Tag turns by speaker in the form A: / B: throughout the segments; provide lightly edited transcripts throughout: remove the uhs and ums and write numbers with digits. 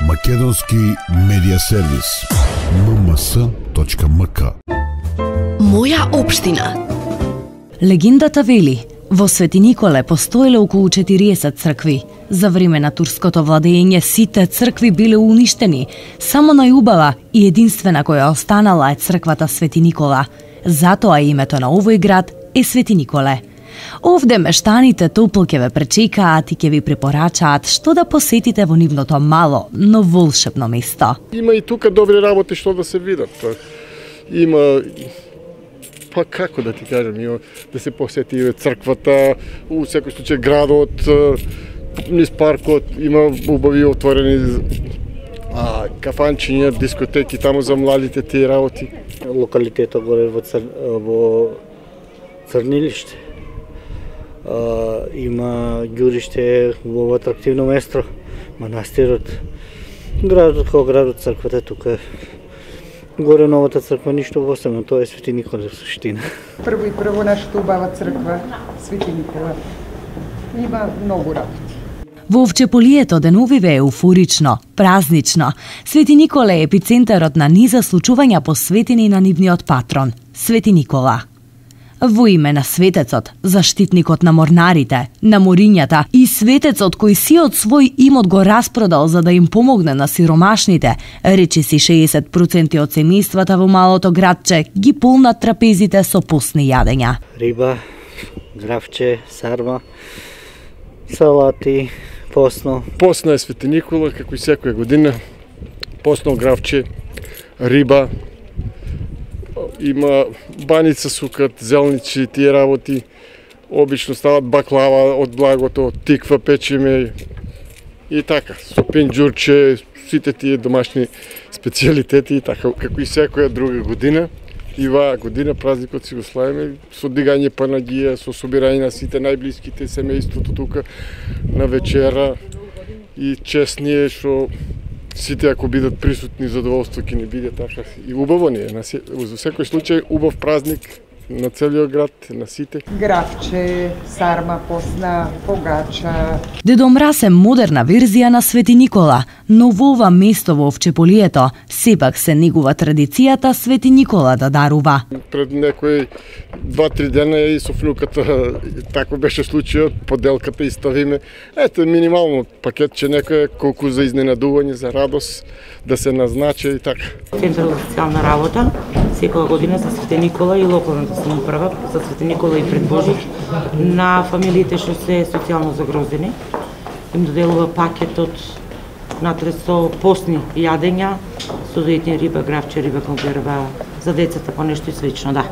A: Македонски медиа сервис. mms.mk.
B: Моја општина.
C: Легендата вели, во Свети Николе постоеле околу 40 цркви. За време на турското владење сите цркви биле уништени. Само најубава и единствена која останала е црквата Свети Никола. Затоа името на овој град е Свети Николе. Овде мештаните топл ќе ве пречекаат и ќе ви препорачаат што да посетите во нивното мало, но волшебно место.
D: Има и тука добри работи што да се видат. Има, па како да ти кажам, има да се посети црквата, у секој случај градот, низ паркот, има убави отворени кафанчиња, дискотеки таму за младите тие работи.
E: Локалитетот горе во Црнилиште. Има ѓуриште, во атрактивно место, манастирот. Градот како градот, црквата тука. Горе новата црква ништо посебно, тоа е Свети Никола во суштина.
F: Прво нашата убава црква Свети Никола. Има многу работи.
C: Во Овчеполието деновиве е еуфорично, празнично. Свети Николе е епицентарот на низа случувања посветени на нивниот патрон, Свети Никола. Во име на светецот, заштитникот на морнарите, на морињата и светецот кој сиот свој имот го распродал за да им помогне на сиромашните, речиси 60% од семејствата во малото градче ги полнат трапезите со постни јадења.
E: Риба, гравче, сарма, салати, постно.
D: Постно е Свети Никола, како и секоја година. Постно гравче, риба, има баница сукат, зелничи, тие работи. Обично стават баклава од благото, тиква печеме и така. Со пинџурче, сите тие домашни специјалитети и така, како и секоја друга година. И оваа година празникот си го славиме со дигање панагија, со собирање на сите најблиските семејството тука на вечера и честние што сите ако бидат присутни, задоволство ќе ни биде така. И убаво ни е, во секој случај убав празник на целиот град, на сите.
F: Гравче, сарма, постна, погача.
C: Дедо Мраз е модерна верзија на Свети Никола, но во ова место во Овчеполието сепак се негува традицијата Свети Никола да дарува.
D: Пред некои 2-3 дена и со внуката тако беше случајот, поделката и ставиме. Ето минимално пакетче некој колку за изненадување, за радост да се назначи и така.
G: Центар за социјална работа секоја година за Свети Никола и локалната самоуправа за Свети Никола и пред Божик на фамилиите што се социјално загрозени им доделува пакетот натре со постни јадења, со дојдени риба, гравче, риба конзерва, за децата по нешто и свечно, да.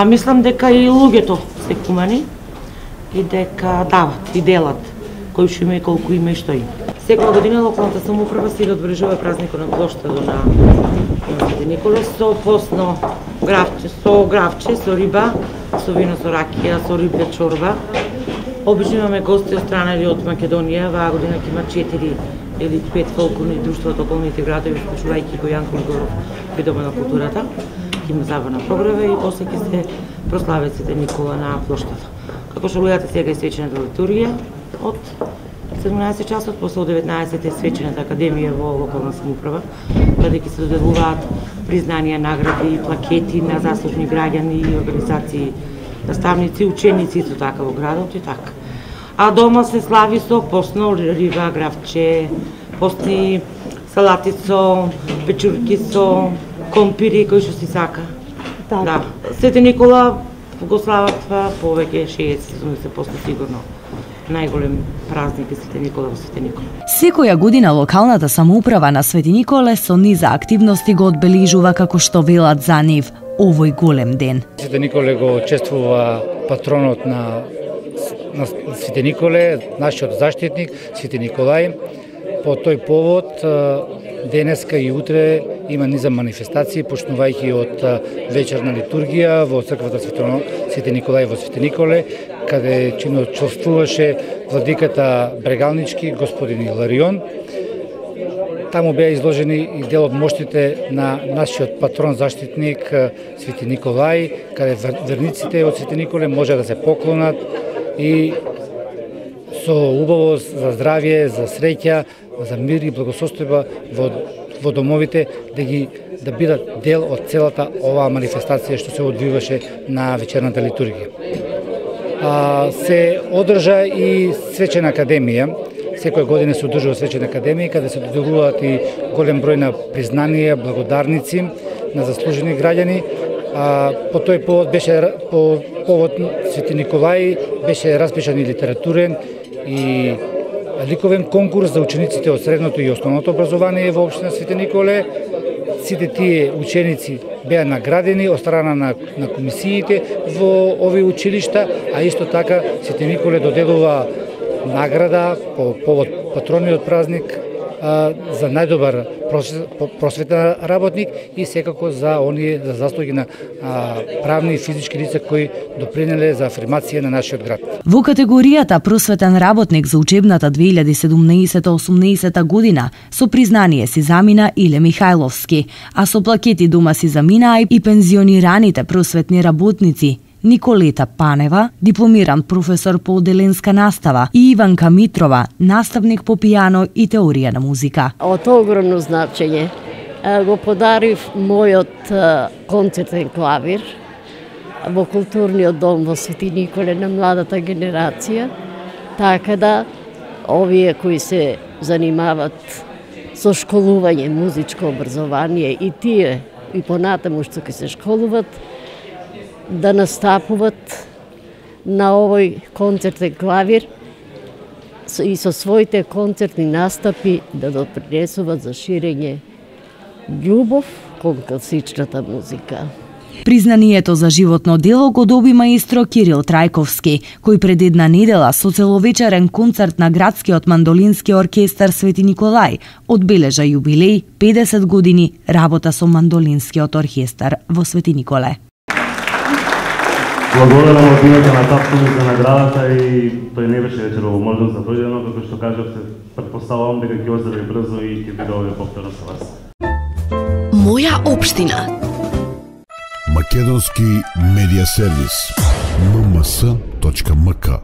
G: Мислам дека и луѓето се кумани и дека дават и делат кој што има и колку има и што има. Секоја година локалната самоуправа си одбележува празникот на плоштадот на Свети Никола со постно гравче, со риба, со вино, со ракија, со риба чорба. Обично имаме гости од страна или од Македонија, оваа година ќе има 4 или 5 фолклорни друштва од околните градови, вклучувајќи го Јанко Игоров при Дома на културата. Ќе има забавна програма и после ќе се прослави Свети Никола на плоштадот. Како што гледате сега е свечената литургија од 17 часот, после 19 е свечената академија во локална самоуправа, каде ќе се доделуваат признанија, награди, плакети на заслужни граѓани и организации, наставници, ученици исто така во градот и така. А дома се слави со постно риба, гравче, постни салати со печурки со компири кои што си сака. Да. Свети Никола го слават повеќе 60-70% сигурно. Најголем празник е Свети Никола во Свети Никола.
C: Секоја година локалната самоуправа на Свети Николе со низа активности го одбележува како што велат за нив овој голем ден.
H: Свети Николе го чествува патронот на Свети Николе, нашиот заштитник Свети Николај. По тој повод денеска и утре има низа манифестации, почнувајќи од вечерна литургија во црквата Свети Николај во Свети Николе, каде чиночествуваше владиката Брегалнички, господин Иларион. Таму беа изложени и дел од моштите на нашиот патрон заштитник Свети Николај, каде верниците од Свети Николе може да се поклонат и со убавост, за здравје, за среќа, за мир и благосостојба во домовите, да бидат дел од целата оваа манифестација што се одвиваше на вечерната литургија. Се одржа и свечена академија. Секоја година се одржува свечена академија, каде се доделуваат и голем број на признанија, благодарници на заслужени граѓани. По тој повод по повод Свети Николај беше распишан и литературен и ликовен конкурс за учениците од средното и основното образование во општина Свети Николе. Сите тие ученици беа наградени од страна на комисиите во овие училишта, а исто така Свети Николе доделува награда по повод патрониот празник за најдобар просветен работник и секако за заслуги на правни и физички лица кои допринеле за афирмација на нашиот град.
C: Во категоријата просветен работник за учебната 2017-18 година со признание си замина Иле Михајловски, а со плакети дома си заминаа и пензионираните просветни работници Николета Панева, дипломиран професор по оделенска настава, и Иванка Митрова, наставник по пијано и теорија на музика.
I: Од огромно значење го подарив мојот концертен клавир во културниот дом во Свети Николе на младата генерација, така да овие кои се занимават со школување, музичко образование и тие и понатаму што ќе се школуват, да настапуват на овој концертен клавир и со своите концертни настапи да допринесуваат за ширење љубов кон класичната музика.
C: Признанието за животно дело го доби маестро Кирил Трајковски, кој пред една недела со целовечерен концерт на градскиот мандолински оркестар Свети Николај одбележа јубилеј 50 години работа со мандолинскиот оркестар во Свети Николе.
J: Благодарам од името на тапками за наградата и тој не беше вечерово можност за дојде, но како што кажавте, претпоставувам дека ќе оздрави брзо и ќе биде овде повторно со вас.
B: Моја општина.
A: Македонски медиа сервис. mms.mk